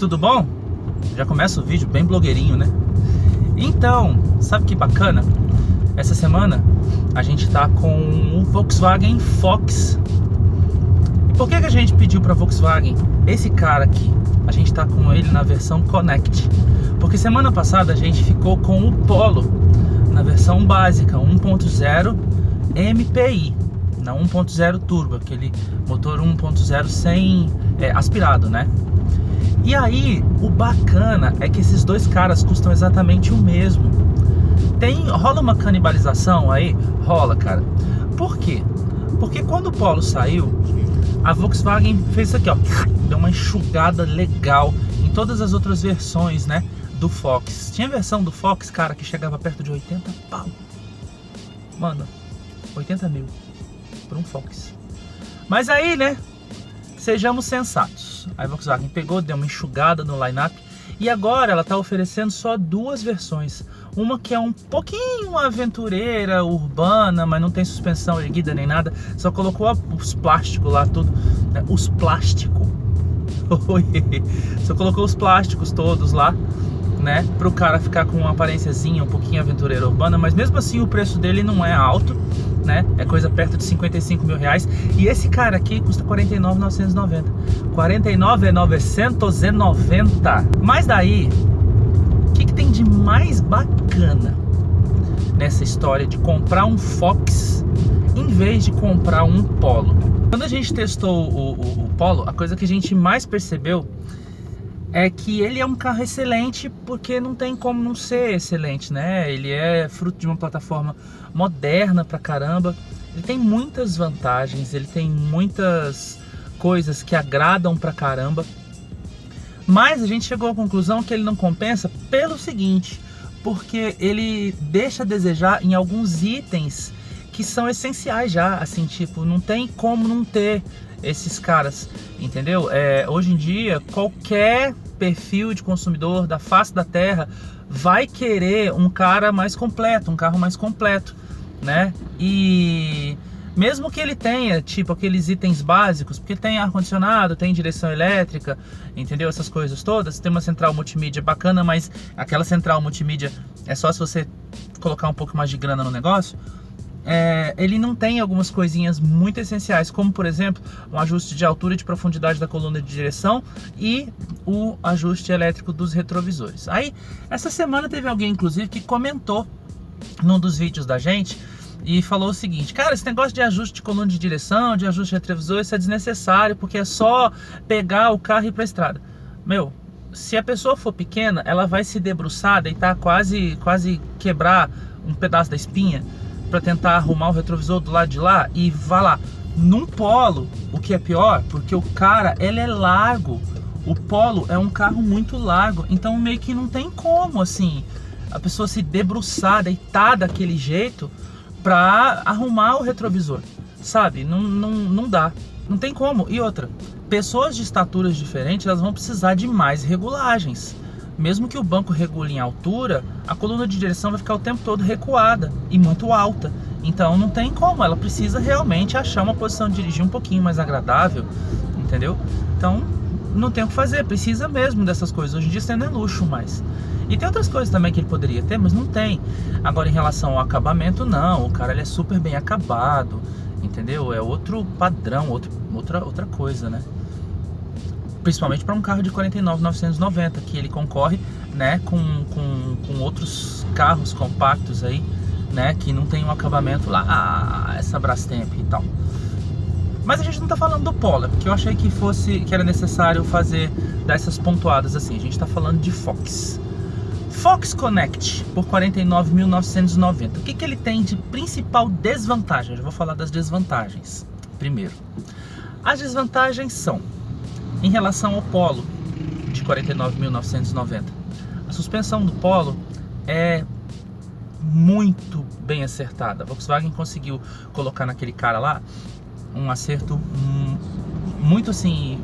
tudo bom? Já começa o vídeo bem blogueirinho, né? Então, sabe que bacana? Essa semana a gente tá com o Volkswagen Fox. E por que a gente pediu pra Volkswagen esse cara aqui? A gente tá com ele na versão Connect. Porque semana passada a gente ficou com o Polo na versão básica, 1.0 MPI, não 1.0 turbo, aquele motor 1.0 sem aspirado, né? E aí, o bacana é que esses dois caras custam exatamente o mesmo. Rola uma canibalização aí? Rola, cara. Por quê? Porque quando o Polo saiu, a Volkswagen fez isso aqui, ó, deu uma enxugada legal em todas as outras versões, né, do Fox. Tinha versão do Fox, cara, que chegava perto de 80 pau. Mano, 80 mil por um Fox. Mas aí, né, sejamos sensatos. A Volkswagen pegou, deu uma enxugada no line-up e agora ela tá oferecendo só duas versões. Uma que é um pouquinho aventureira, urbana, mas não tem suspensão erguida nem nada. Só colocou os plásticos lá, tudo, né? Os plásticos. Só colocou os plásticos todos lá, né? Pro cara ficar com uma aparênciazinha um pouquinho aventureira, urbana. Mas mesmo assim o preço dele não é alto, né? É coisa perto de 55 mil reais. E esse cara aqui custa 49.990. 49.990. Mas daí, o que tem de mais bacana nessa história de comprar um Fox em vez de comprar um Polo? Quando a gente testou o Polo, a coisa que a gente mais percebeu é que ele é um carro excelente, porque não tem como não ser excelente, né? Ele é fruto de uma plataforma moderna pra caramba. Ele tem muitas vantagens, ele tem muitas coisas que agradam pra caramba. Mas a gente chegou à conclusão que ele não compensa pelo seguinte, porque ele deixa a desejar em alguns itens que são essenciais já, assim, tipo, não tem como não ter esses caras, entendeu? Hoje em dia, qualquer perfil de consumidor da face da terra vai querer um cara mais completo, um carro mais completo, né? E mesmo que ele tenha, tipo, aqueles itens básicos, porque tem ar-condicionado, tem direção elétrica, entendeu? Essas coisas todas. Tem uma central multimídia bacana, mas aquela central multimídia é só se você colocar um pouco mais de grana no negócio. Ele não tem algumas coisinhas muito essenciais, como por exemplo um ajuste de altura e de profundidade da coluna de direção e o ajuste elétrico dos retrovisores. Aí, essa semana teve alguém inclusive que comentou num dos vídeos da gente e falou o seguinte: cara, esse negócio de ajuste de coluna de direção, de ajuste de retrovisor, isso é desnecessário, porque é só pegar o carro e ir pra estrada. Meu, se a pessoa for pequena, ela vai se debruçar, deitar, quase quebrar um pedaço da espinha para tentar arrumar o retrovisor do lado de lá e vai lá. Num Polo, o que é pior, porque o cara, ele é largo. O Polo é um carro muito largo, então meio que não tem como, assim, a pessoa se debruçar, deitar daquele jeito pra arrumar o retrovisor, sabe? Não dá, não tem como. E outra, pessoas de estaturas diferentes, elas vão precisar de mais regulagens. Mesmo que o banco regule em altura, a coluna de direção vai ficar o tempo todo recuada e muito alta. Então não tem como, ela precisa realmente achar uma posição de dirigir um pouquinho mais agradável, entendeu? Então não tem o que fazer, precisa mesmo dessas coisas. Hoje em dia isso não é luxo mais. E tem outras coisas também que ele poderia ter, mas não tem. Agora, em relação ao acabamento, não. O cara, ele é super bem acabado, entendeu? É outro padrão, outra coisa, né? Principalmente para um carro de 49.990, que ele concorre, né, com outros carros compactos aí, né, que não tem um acabamento lá, essa Brastemp e tal. Mas a gente não tá falando do Polo, porque eu achei que era necessário dar essas pontuadas assim. A gente tá falando de Fox Connect por 49.990. O que ele tem de principal desvantagem? Eu já vou falar das desvantagens primeiro. As desvantagens são, em relação ao Polo de 49.990, a suspensão do Polo é muito bem acertada. A Volkswagen conseguiu colocar naquele cara lá um acerto muito assim.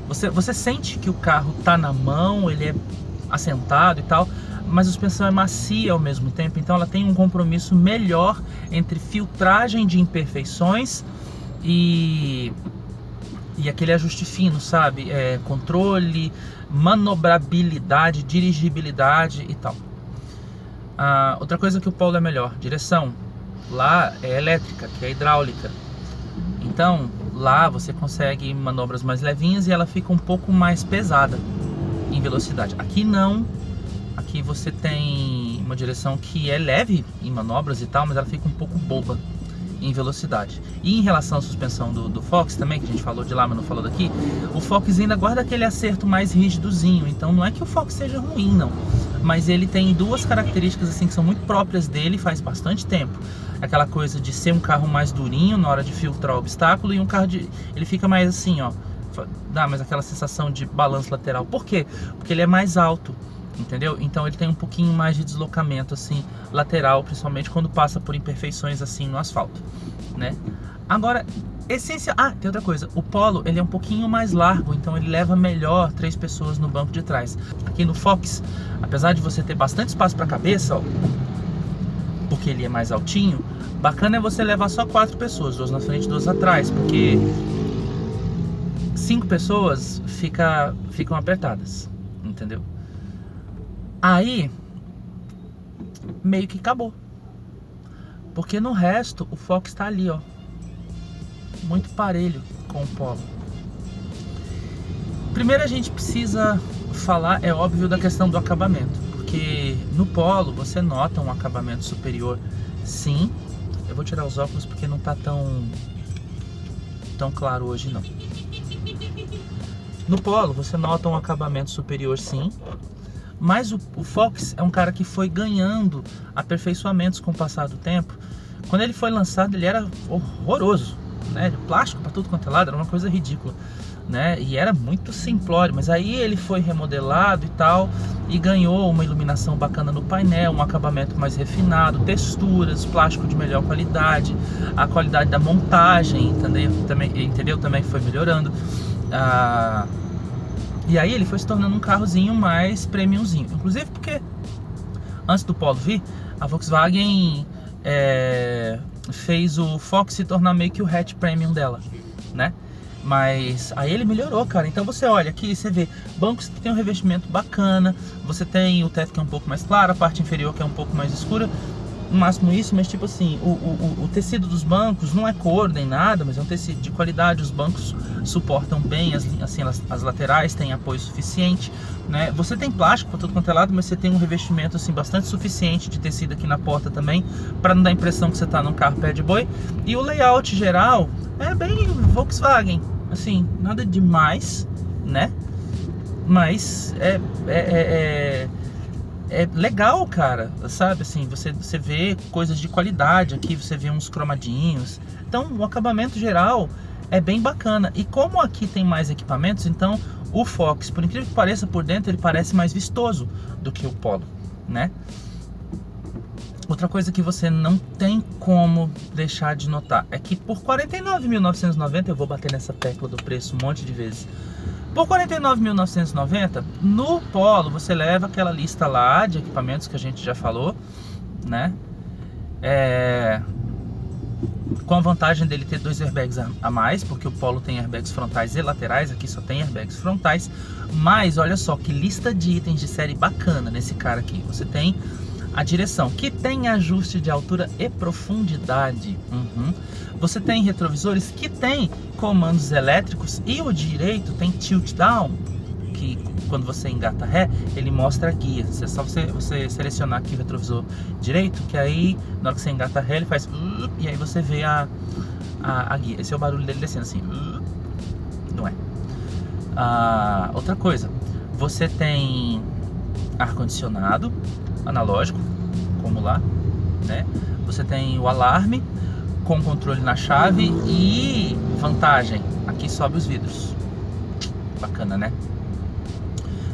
Você sente que o carro tá na mão, ele é assentado e tal, mas a suspensão é macia ao mesmo tempo, então ela tem um compromisso melhor entre filtragem de imperfeições e E aquele ajuste fino, sabe? Controle, manobrabilidade, dirigibilidade e tal. Outra coisa que o Polo é melhor, direção. Lá é elétrica, que é hidráulica. Então, lá você consegue manobras mais levinhas e ela fica um pouco mais pesada em velocidade. Aqui não. Aqui você tem uma direção que é leve em manobras e tal, mas ela fica um pouco boba em velocidade. E em relação à suspensão do Fox também, que a gente falou de lá, mas não falou daqui, o Fox ainda guarda aquele acerto mais rígidozinho. Então não é que o Fox seja ruim, não. Mas ele tem duas características assim que são muito próprias dele faz bastante tempo. Aquela coisa de ser um carro mais durinho na hora de filtrar o obstáculo, e um carro ele fica mais assim, ó, dá mais aquela sensação de balanço lateral. Por quê? Porque ele é mais alto, entendeu? Então ele tem um pouquinho mais de deslocamento assim lateral, principalmente quando passa por imperfeições assim no asfalto, né? Agora, tem outra coisa, o Polo ele é um pouquinho mais largo, então ele leva melhor 3 pessoas no banco de trás. Aqui no Fox, apesar de você ter bastante espaço para a cabeça, ó, porque ele é mais altinho, bacana é você levar só 4 pessoas, 2 na frente e 2 atrás, porque 5 pessoas ficam apertadas, entendeu? Aí meio que acabou, porque no resto o Fox tá ali, ó, muito parelho com o Polo. Primeiro a gente precisa falar, é óbvio, da questão do acabamento, porque no Polo você nota um acabamento superior, sim. Eu vou tirar os óculos porque não tá tão claro hoje não. No Polo você nota um acabamento superior, sim. Mas o Fox é um cara que foi ganhando aperfeiçoamentos com o passar do tempo. Quando ele foi lançado ele era horroroso, né? De plástico para tudo quanto é lado, era uma coisa ridícula, né? E era muito simplório, mas aí ele foi remodelado e tal, e ganhou uma iluminação bacana no painel, um acabamento mais refinado, texturas, plástico de melhor qualidade, a qualidade da montagem, entendeu? Também foi melhorando. E aí ele foi se tornando um carrozinho mais premiumzinho. Inclusive porque antes do Polo vir, a Volkswagen fez o Fox se tornar meio que o hatch premium dela, né? Mas aí ele melhorou, cara. Então você olha aqui, você vê bancos que tem um revestimento bacana, você tem o teto que é um pouco mais claro, a parte inferior que é um pouco mais escura, no máximo isso, mas tipo assim, o tecido dos bancos não é cor nem nada, mas é um tecido de qualidade. Os bancos suportam bem, as laterais têm apoio suficiente, né? Você tem plástico para tudo quanto é lado, mas você tem um revestimento assim bastante suficiente de tecido aqui na porta também, para não dar a impressão que você está num carro pé de boi. E o layout geral é bem Volkswagen, assim, nada demais, né? Mas é legal, cara, sabe, assim, você vê coisas de qualidade aqui, você vê uns cromadinhos, então o acabamento geral é bem bacana. E como aqui tem mais equipamentos, então o Fox, por incrível que pareça, por dentro ele parece mais vistoso do que o Polo, né? Outra coisa que você não tem como deixar de notar é que por R$ 49.990, eu vou bater nessa tecla do preço um monte de vezes, por R$ 49.990, no Polo você leva aquela lista lá de equipamentos que a gente já falou, né? Com a vantagem dele ter 2 airbags a mais, porque o Polo tem airbags frontais e laterais, aqui só tem airbags frontais. Mas olha só que lista de itens de série bacana nesse cara aqui. Você tem a direção, que tem ajuste de altura e profundidade. Você tem retrovisores que tem comandos elétricos, e o direito tem tilt down, que quando você engata ré, ele mostra a guia. É só você selecionar aqui o retrovisor direito, que aí na hora que você engata ré ele faz e aí você vê a guia. Esse é o barulho dele descendo assim, não é? Outra coisa, você tem ar-condicionado analógico, como lá, né? Você tem o alarme com controle na chave e vantagem, aqui sobe os vidros. Bacana, né?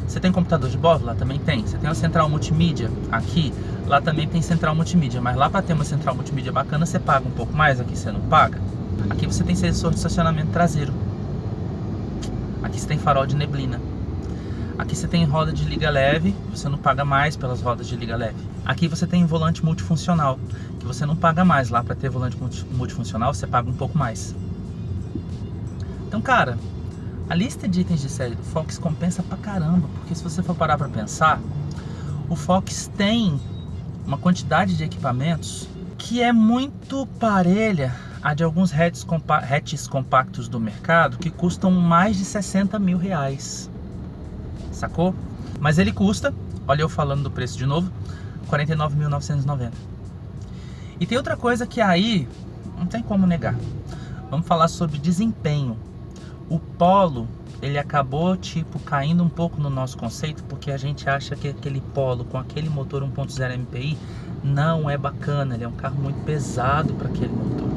Você tem computador de bordo? Lá também tem. Você tem uma central multimídia aqui, lá também tem central multimídia, mas lá para ter uma central multimídia bacana você paga um pouco mais, aqui você não paga. Aqui você tem sensor de estacionamento traseiro. Aqui você tem farol de neblina. Aqui você tem roda de liga leve, você não paga mais pelas rodas de liga leve. Aqui você tem volante multifuncional, que você não paga mais. Lá para ter volante multifuncional você paga um pouco mais. Então, cara, A lista de itens de série do Fox compensa pra caramba, porque se você for parar pra pensar, o Fox tem uma quantidade de equipamentos que é muito parelha a de alguns hatches compactos do mercado que custam mais de 60 mil reais, sacou? Mas ele custa, olha eu falando do preço de novo, 49.990. E tem outra coisa que aí não tem como negar. Vamos falar sobre desempenho. O Polo, ele acabou tipo caindo um pouco no nosso conceito, porque a gente acha que aquele Polo com aquele motor 1.0 MPI não é bacana. Ele é um carro muito pesado para aquele motor.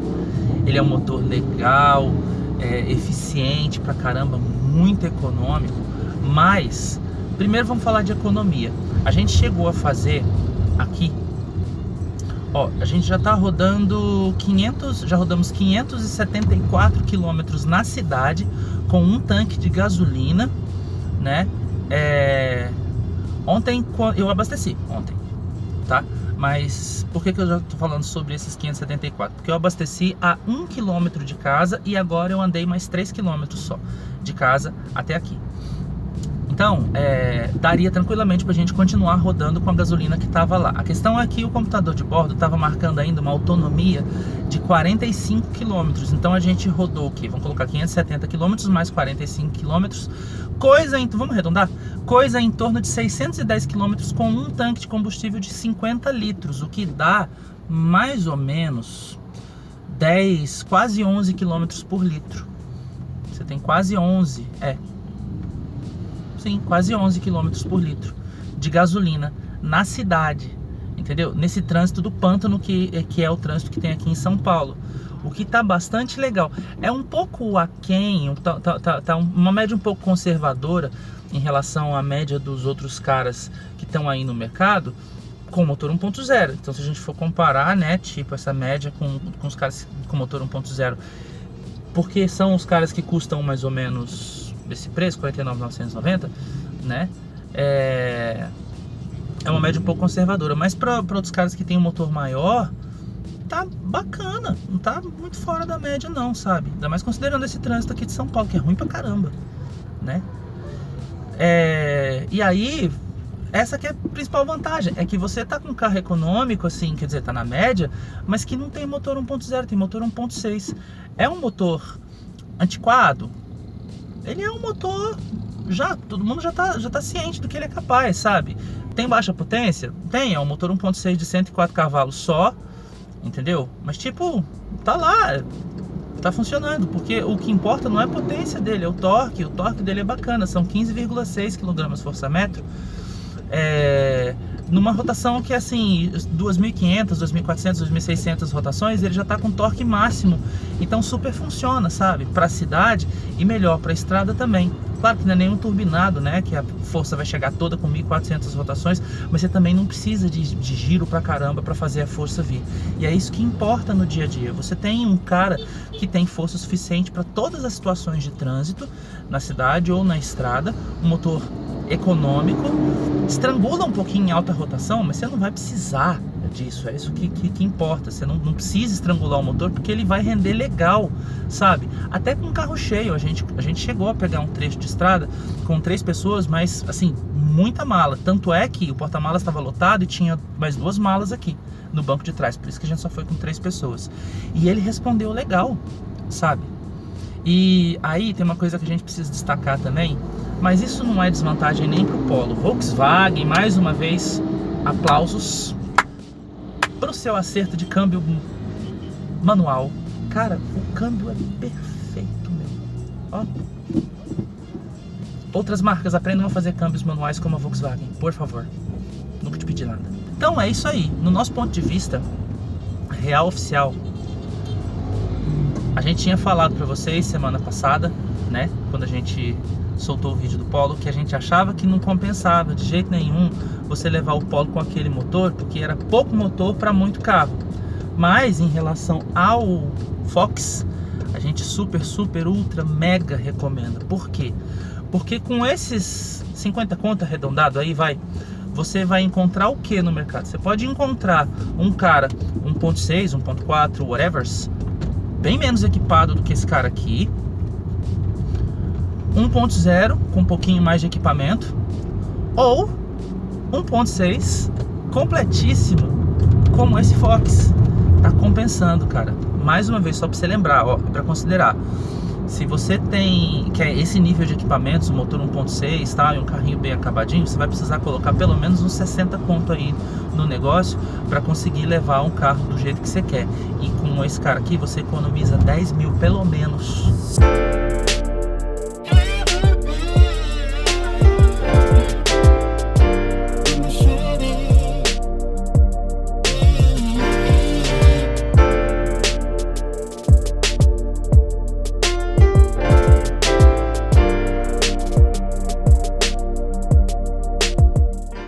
Ele é um motor legal, eficiente pra caramba, muito econômico. Mas primeiro vamos falar de economia. A gente chegou a fazer aqui, ó, a gente já tá rodando já rodamos 574 quilômetros na cidade com um tanque de gasolina, né? Ontem eu abasteci, tá? Mas por que eu já tô falando sobre esses 574? Porque eu abasteci a 1 km de casa e agora eu andei mais 3 km só de casa até aqui. Então, daria tranquilamente pra gente continuar rodando com a gasolina que tava lá. A questão é que o computador de bordo tava marcando ainda uma autonomia de 45 km. Então a gente rodou o quê? Vamos colocar 570 km mais 45 km. Vamos arredondar? Coisa em torno de 610 km com um tanque de combustível de 50 litros. O que dá mais ou menos 10, quase 11 km por litro. Você tem quase 11, sim, quase 11 km por litro de gasolina na cidade, entendeu? Nesse trânsito do pântano que é o trânsito que tem aqui em São Paulo, o que tá bastante legal. É um pouco aquém, tá uma média um pouco conservadora em relação à média dos outros caras que estão aí no mercado com motor 1.0. Então se a gente for comparar, né, tipo essa média com os caras com motor 1.0, porque são os caras que custam mais ou menos desse preço, 49.990, né? É uma média um pouco conservadora, mas para outros caras que tem um motor maior, tá bacana, não tá muito fora da média não, sabe? Ainda mais considerando esse trânsito aqui de São Paulo, que é ruim pra caramba, né? E aí, essa que é a principal vantagem, é que você tá com um carro econômico, assim, quer dizer, tá na média, mas que não tem motor 1.0, tem motor 1.6. É um motor antiquado? Ele é um motor, todo mundo já tá ciente do que ele é capaz, sabe? Tem baixa potência? Tem, é um motor 1.6 de 104 cavalos só, entendeu? Mas tipo, tá lá, tá funcionando, porque o que importa não é a potência dele, é o torque dele é bacana, são 15,6 kgfm, numa rotação que é assim, 2.500, 2.400, 2.600 rotações, ele já tá com torque máximo, então super funciona, sabe? Pra cidade e melhor pra estrada também. Claro que não é nenhum turbinado, né? Que a força vai chegar toda com 1.400 rotações, mas você também não precisa de giro pra caramba pra fazer a força vir. E é isso que importa no dia a dia. Você tem um cara que tem força suficiente para todas as situações de trânsito, na cidade ou na estrada, um motor econômico, estrangula um pouquinho em alta rotação, mas você não vai precisar disso, é isso que importa. Você não precisa estrangular o motor, porque ele vai render legal, sabe? Até com um carro cheio, a gente chegou a pegar um trecho de estrada com 3 pessoas, mas assim, muita mala, tanto é que o porta-malas estava lotado e tinha mais 2 malas aqui no banco de trás, por isso que a gente só foi com 3 pessoas, e ele respondeu legal, sabe? E aí tem uma coisa que a gente precisa destacar também, mas isso não é desvantagem nem para o Polo. Volkswagen, mais uma vez, aplausos para o seu acerto de câmbio manual. Cara, o câmbio é perfeito, meu. Ó. Outras marcas, aprendam a fazer câmbios manuais como a Volkswagen, por favor. Nunca te pedi nada. Então é isso aí. No nosso ponto de vista real oficial, a gente tinha falado para vocês semana passada, né, quando a gente soltou o vídeo do Polo, que a gente achava que não compensava de jeito nenhum você levar o Polo com aquele motor, porque era pouco motor para muito carro. Mas em relação ao Fox, a gente super, ultra, mega recomenda. Por quê? Porque com esses 50 conto arredondado aí, você vai encontrar o que no mercado? Você pode encontrar um cara 1.6, 1.4, whatever, bem menos equipado do que esse cara aqui, 1.0 com um pouquinho mais de equipamento, ou 1.6 completíssimo como esse Fox. Tá compensando, cara. Mais uma vez, só para você lembrar, ó, para considerar. Se você quer esse nível de equipamentos, um motor 1.6, tá, e um carrinho bem acabadinho, você vai precisar colocar pelo menos uns 60 conto aí no negócio para conseguir levar um carro do jeito que você quer. E com esse cara aqui você economiza 10 mil pelo menos.